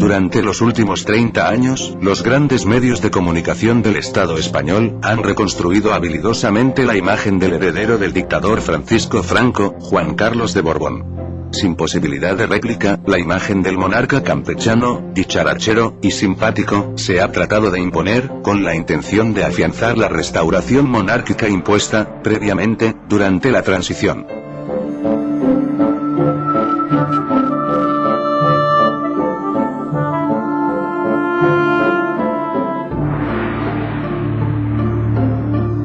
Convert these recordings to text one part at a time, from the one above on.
Durante los últimos 30 años, los grandes medios de comunicación del Estado español han reconstruido habilidosamente la imagen del heredero del dictador Francisco Franco, Juan Carlos de Borbón. Sin posibilidad de réplica, la imagen del monarca campechano, dicharachero y simpático se ha tratado de imponer, con la intención de afianzar la restauración monárquica impuesta, previamente, durante la transición.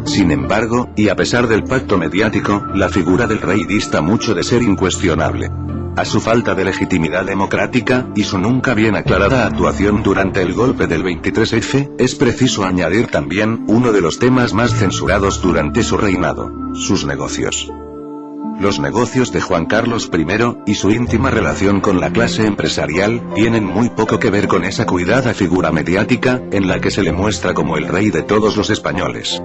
Sin embargo, y a pesar del pacto mediático, la figura del rey dista mucho de ser incuestionable. A su falta de legitimidad democrática, y su nunca bien aclarada actuación durante el golpe del 23F, es preciso añadir también, uno de los temas más censurados durante su reinado: sus negocios. Los negocios de Juan Carlos I, y su íntima relación con la clase empresarial, tienen muy poco que ver con esa cuidada figura mediática, en la que se le muestra como el rey de todos los españoles.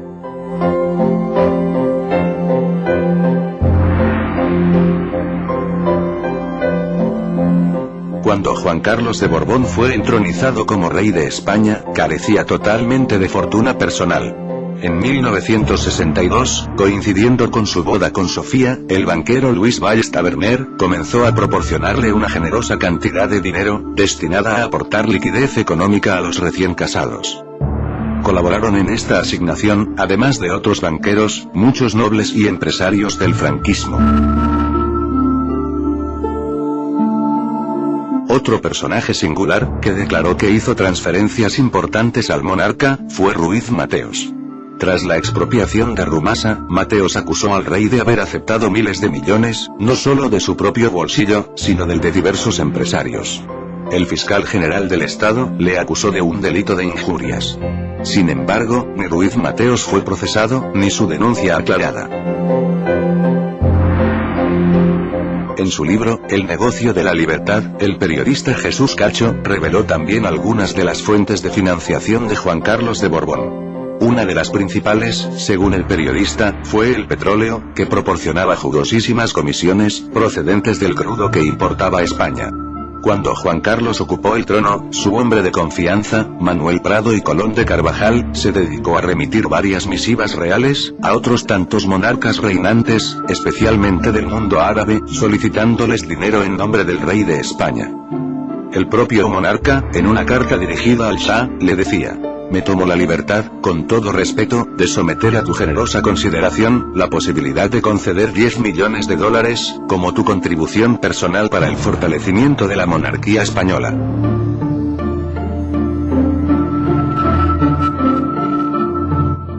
Cuando Juan Carlos de Borbón fue entronizado como rey de España, carecía totalmente de fortuna personal. En 1962, coincidiendo con su boda con Sofía, el banquero Luis Valls Taberner comenzó a proporcionarle una generosa cantidad de dinero, destinada a aportar liquidez económica a los recién casados. Colaboraron en esta asignación, además de otros banqueros, muchos nobles y empresarios del franquismo. Otro personaje singular, que declaró que hizo transferencias importantes al monarca, fue Ruiz Mateos. Tras la expropiación de Rumasa, Mateos acusó al rey de haber aceptado miles de millones, no solo de su propio bolsillo, sino del de diversos empresarios. El fiscal general del Estado le acusó de un delito de injurias. Sin embargo, ni Ruiz Mateos fue procesado, ni su denuncia aclarada. En su libro, El negocio de la libertad, el periodista Jesús Cacho reveló también algunas de las fuentes de financiación de Juan Carlos de Borbón. Una de las principales, según el periodista, fue el petróleo, que proporcionaba jugosísimas comisiones, procedentes del crudo que importaba a España. Cuando Juan Carlos ocupó el trono, su hombre de confianza, Manuel Prado y Colón de Carvajal, se dedicó a remitir varias misivas reales, a otros tantos monarcas reinantes, especialmente del mundo árabe, solicitándoles dinero en nombre del rey de España. El propio monarca, en una carta dirigida al Shah, le decía: me tomo la libertad, con todo respeto, de someter a tu generosa consideración, la posibilidad de conceder $10 millones como tu contribución personal para el fortalecimiento de la monarquía española.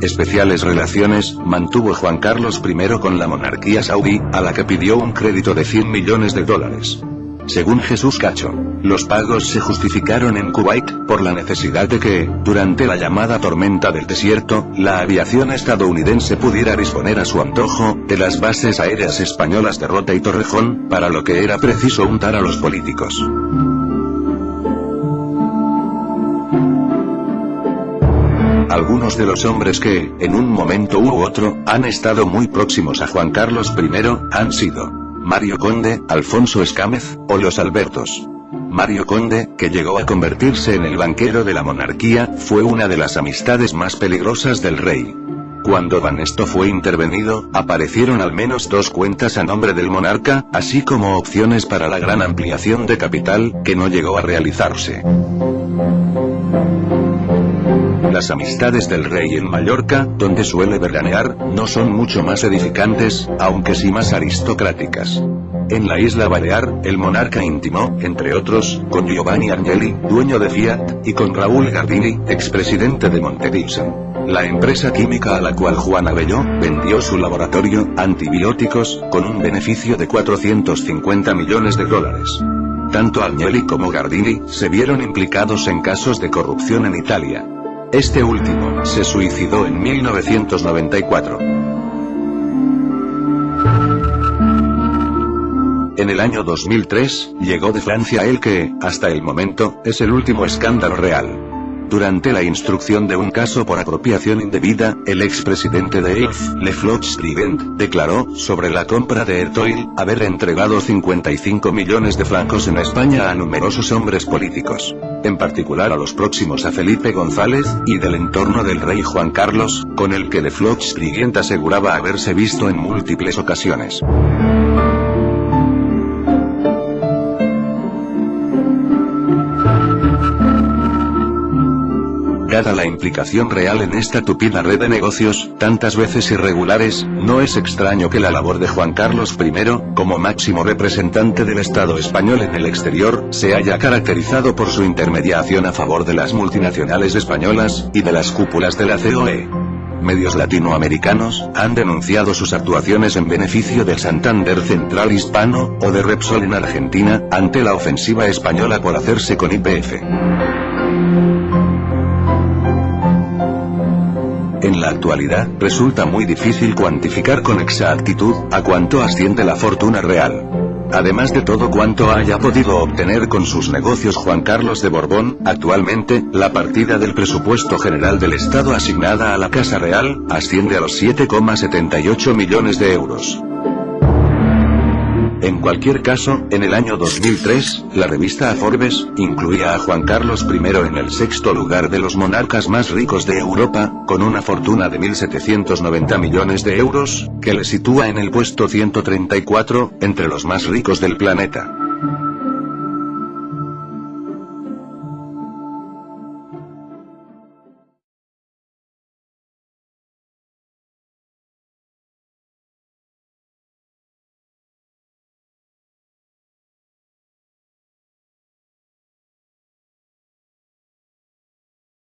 Especiales relaciones mantuvo Juan Carlos I con la monarquía saudí, a la que pidió un crédito de $100 millones. Según Jesús Cacho, los pagos se justificaron en Kuwait, por la necesidad de que, durante la llamada tormenta del desierto, la aviación estadounidense pudiera disponer a su antojo, de las bases aéreas españolas de Rota y Torrejón, para lo que era preciso untar a los políticos. Algunos de los hombres que, en un momento u otro, han estado muy próximos a Juan Carlos I, han sido Mario Conde, Alfonso Escámez, o los Albertos. Mario Conde, que llegó a convertirse en el banquero de la monarquía, fue una de las amistades más peligrosas del rey. Cuando Banesto fue intervenido, aparecieron al menos 2 cuentas a nombre del monarca, así como opciones para la gran ampliación de capital, que no llegó a realizarse. Las amistades del rey en Mallorca, donde suele veranear, no son mucho más edificantes, aunque sí más aristocráticas. En la isla Balear, el monarca intimó, entre otros, con Giovanni Agnelli, dueño de Fiat, y con Raúl Gardini, expresidente de Montedison, la empresa química a la cual Juan Abelló vendió su laboratorio, antibióticos, con un beneficio de $450 millones. Tanto Agnelli como Gardini se vieron implicados en casos de corrupción en Italia. Este último se suicidó en 1994. En el año 2003, llegó de Francia el que, hasta el momento, es el último escándalo real. Durante la instrucción de un caso por apropiación indebida, el expresidente de ELF, Le Floch-Prigent, declaró, sobre la compra de Ertoil, haber entregado 55 millones de francos en España a numerosos hombres políticos. En particular a los próximos a Felipe González, y del entorno del rey Juan Carlos, con el que Le Floch-Prigent aseguraba haberse visto en múltiples ocasiones. Dada la implicación real en esta tupida red de negocios, tantas veces irregulares, no es extraño que la labor de Juan Carlos I, como máximo representante del Estado español en el exterior, se haya caracterizado por su intermediación a favor de las multinacionales españolas, y de las cúpulas de la COE. Medios latinoamericanos han denunciado sus actuaciones en beneficio del Santander Central Hispano, o de Repsol en Argentina, ante la ofensiva española por hacerse con YPF. En la actualidad, resulta muy difícil cuantificar con exactitud a cuánto asciende la fortuna real. Además de todo cuanto haya podido obtener con sus negocios Juan Carlos de Borbón, actualmente, la partida del presupuesto general del Estado asignada a la Casa Real, asciende a los 7,78 millones de euros. En cualquier caso, en el año 2003, la revista Forbes incluía a Juan Carlos I en el sexto lugar de los monarcas más ricos de Europa, con una fortuna de 1.790 millones de euros, que le sitúa en el puesto 134, entre los más ricos del planeta.